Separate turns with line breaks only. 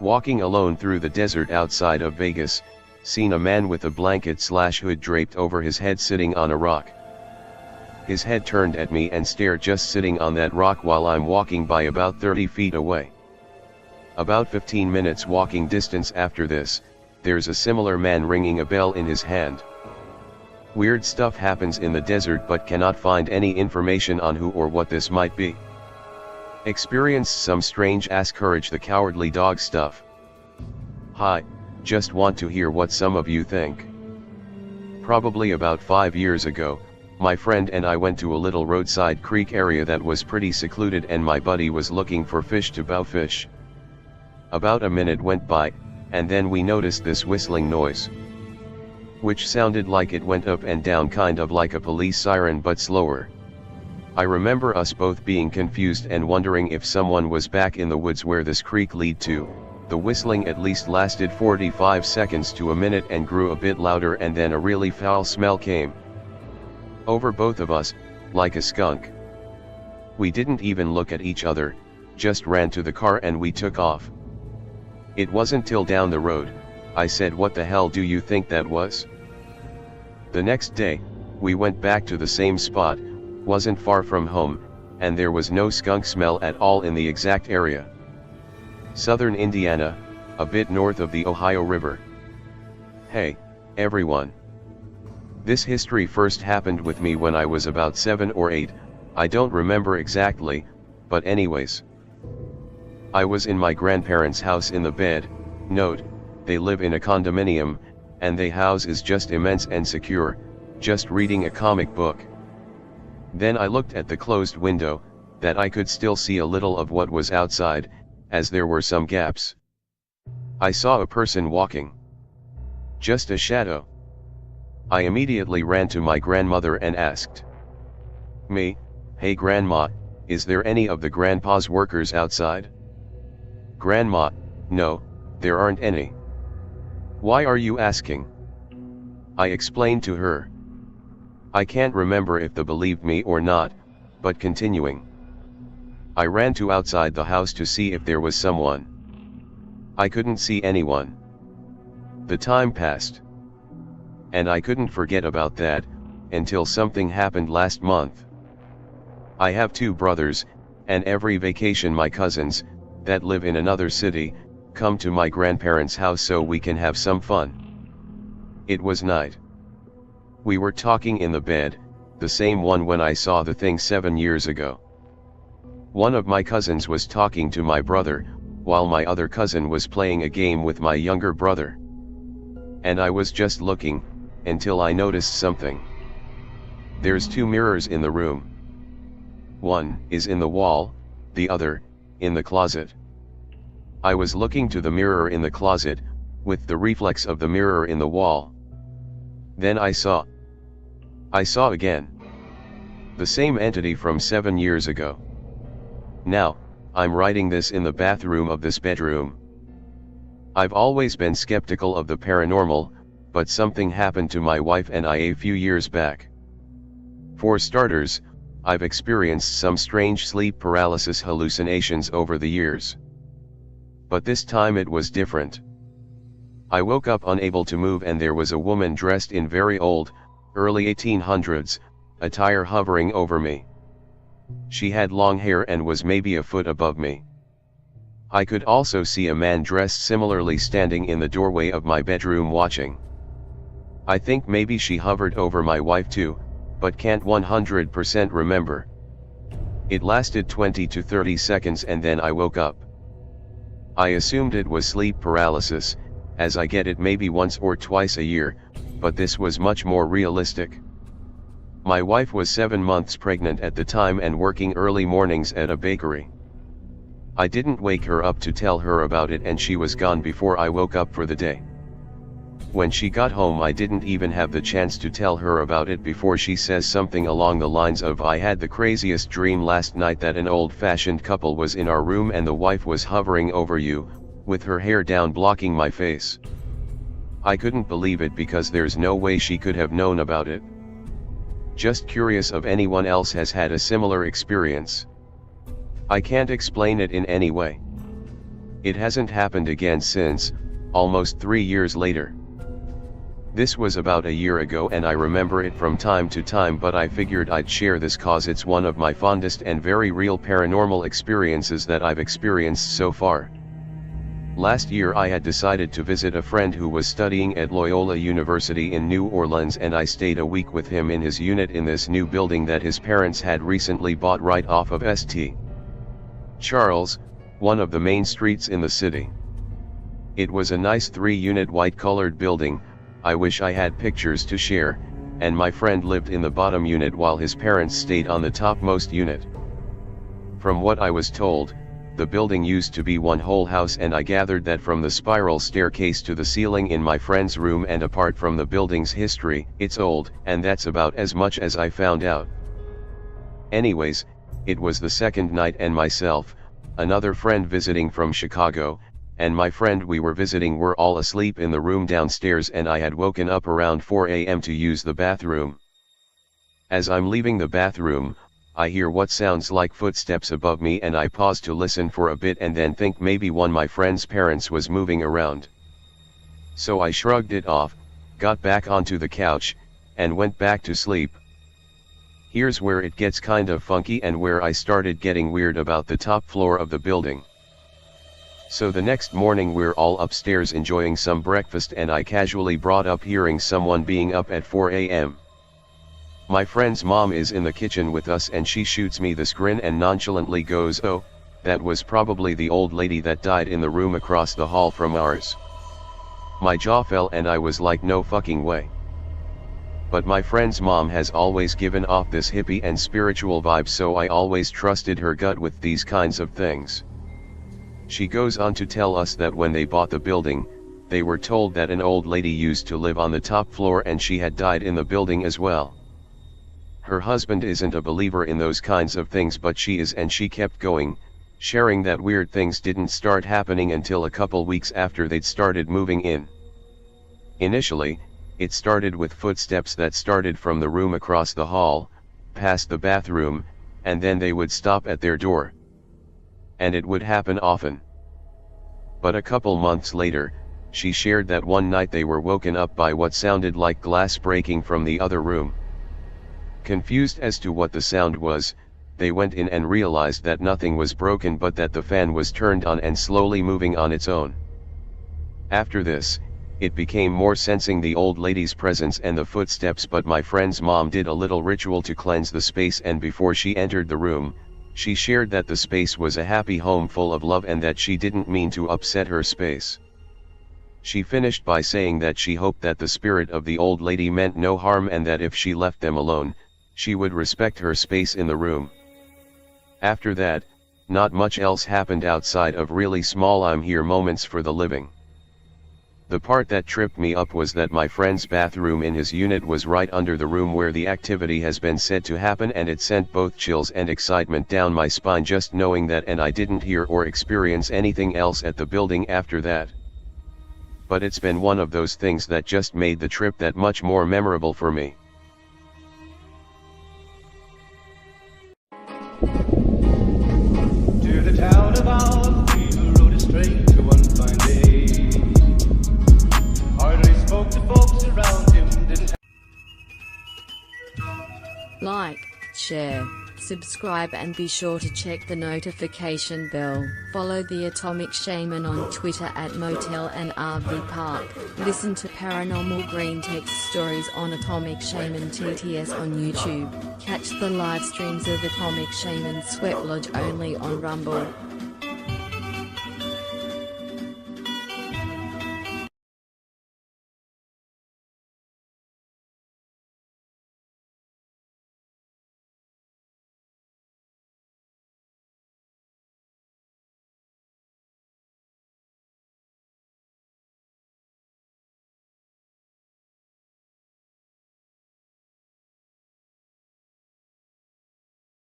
Walking alone through the desert outside of Vegas, seen a man with a blanket/hood draped over his head sitting on a rock. His head turned at me and stared, just sitting on that rock while I'm walking by about 30 feet away. About 15 minutes walking distance after this, there's a similar man ringing a bell in his hand. Weird stuff happens in the desert, but cannot find any information on who or what this might be. Experienced some strange ass courage the cowardly dog stuff. Hi, just want to hear what some of you think. Probably about 5 years ago, my friend and I went to a little roadside creek area that was pretty secluded, and my buddy was looking for fish to bow fish. About a minute went by, and then we noticed this whistling noise, which sounded like it went up and down, kind of like a police siren but slower. I remember us both being confused and wondering if someone was back in the woods where this creek lead to. The whistling at least lasted 45 seconds to a minute and grew a bit louder, and then a really foul smell came over both of us, like a skunk. We didn't even look at each other, just ran to the car and we took off. It wasn't till down the road, I said, "What the hell do you think that was?" The next day, we went back to the same spot, wasn't far from home, and there was no skunk smell at all in the exact area. Southern Indiana, a bit north of the Ohio River. Hey, everyone. This history first happened with me when I was about 7 or 8, I don't remember exactly, but anyways. I was in my grandparents' house in the bed. Note, they live in a condominium, and the house is just immense and secure, just reading a comic book. Then I looked at the closed window, that I could still see a little of what was outside, as there were some gaps. I saw a person walking. Just a shadow. I immediately ran to my grandmother and asked me, "Hey grandma, is there any of the grandpa's workers outside?" "Grandma, no, there aren't any." "Why are you asking?" I explained to her. I can't remember if they believed me or not, but continuing. I ran to outside the house to see if there was someone. I couldn't see anyone. The time passed. And I couldn't forget about that, until something happened last month. I have 2 brothers, and every vacation my cousins, that live in another city, come to my grandparents' house so we can have some fun. It was night. We were talking in the bed, the same one when I saw the thing 7 years ago. One of my cousins was talking to my brother, while my other cousin was playing a game with my younger brother. And I was just looking, until I noticed something. There's 2 mirrors in the room. One is in the wall, the other, in the closet. I was looking to the mirror in the closet, with the reflex of the mirror in the wall. Then I saw again. The same entity from 7 years ago. Now, I'm writing this in the bathroom of this bedroom. I've always been skeptical of the paranormal, but something happened to my wife and I a few years back. For starters, I've experienced some strange sleep paralysis hallucinations over the years. But this time it was different. I woke up unable to move, and there was a woman dressed in very old, early 1800s, attire hovering over me. She had long hair and was maybe a foot above me. I could also see a man dressed similarly standing in the doorway of my bedroom watching. I think maybe she hovered over my wife too, but can't 100% remember. It lasted 20 to 30 seconds and then I woke up. I assumed it was sleep paralysis, as I get it maybe once or twice a year, but this was much more realistic. My wife was 7 months pregnant at the time and working early mornings at a bakery. I didn't wake her up to tell her about it, and she was gone before I woke up for the day. When she got home, I didn't even have the chance to tell her about it before she says something along the lines of, "I had the craziest dream last night that an old-fashioned couple was in our room and the wife was hovering over you, with her hair down blocking my face." I couldn't believe it because there's no way she could have known about it. Just curious if anyone else has had a similar experience. I can't explain it in any way. It hasn't happened again since, almost 3 years later. This was about a year ago and I remember it from time to time, but I figured I'd share this cause it's one of my fondest and very real paranormal experiences that I've experienced so far. Last year I had decided to visit a friend who was studying at Loyola University in New Orleans, and I stayed a week with him in his unit in this new building that his parents had recently bought right off of St. Charles, one of the main streets in the city. It was a nice 3-unit white-colored building. I wish I had pictures to share, and my friend lived in the bottom unit while his parents stayed on the topmost unit. From what I was told, the building used to be one whole house, and I gathered that from the spiral staircase to the ceiling in my friend's room, and apart from the building's history, it's old, and that's about as much as I found out. Anyways, it was the second night and myself, another friend visiting from Chicago, and my friend we were visiting were all asleep in the room downstairs, and I had woken up around 4 a.m. to use the bathroom. As I'm leaving the bathroom, I hear what sounds like footsteps above me, and I pause to listen for a bit and then think maybe one of my friend's parents was moving around. So I shrugged it off, got back onto the couch, and went back to sleep. Here's where it gets kind of funky and where I started getting weird about the top floor of the building. So the next morning we're all upstairs enjoying some breakfast, and I casually brought up hearing someone being up at 4 a.m. My friend's mom is in the kitchen with us, and she shoots me this grin and nonchalantly goes, "Oh, that was probably the old lady that died in the room across the hall from ours." My jaw fell and I was like, no fucking way. But my friend's mom has always given off this hippie and spiritual vibe, so I always trusted her gut with these kinds of things. She goes on to tell us that when they bought the building, they were told that an old lady used to live on the top floor and she had died in the building as well. Her husband isn't a believer in those kinds of things, but she is, and she kept going, sharing that weird things didn't start happening until a couple weeks after they'd started moving in. Initially, it started with footsteps that started from the room across the hall, past the bathroom, and then they would stop at their door. And it would happen often. But a couple months later, she shared that one night they were woken up by what sounded like glass breaking from the other room. Confused as to what the sound was, they went in and realized that nothing was broken, but that the fan was turned on and slowly moving on its own. After this, it became more sensing the old lady's presence and the footsteps, but my friend's mom did a little ritual to cleanse the space, and before she entered the room, she shared that the space was a happy home full of love and that she didn't mean to upset her space. She finished by saying that she hoped that the spirit of the old lady meant no harm, and that if she left them alone, she would respect her space in the room. After that, not much else happened outside of really small I'm here moments for the living. The part that tripped me up was that my friend's bathroom in his unit was right under the room where the activity has been said to happen, and it sent both chills and excitement down my spine just knowing that, and I didn't hear or experience anything else at the building after that. But it's been one of those things that just made the trip that much more memorable for me.
To the town of our people rode a stranger one fine day. Hardly spoke to folks around him, didn't
Like, share, subscribe, and be sure to check the notification bell. Follow the Atomic Shaman on Twitter at Motel and RV Park. Listen to Paranormal Green Text Stories on Atomic Shaman TTS on YouTube. Catch the live streams of Atomic Shaman Sweat Lodge only on Rumble.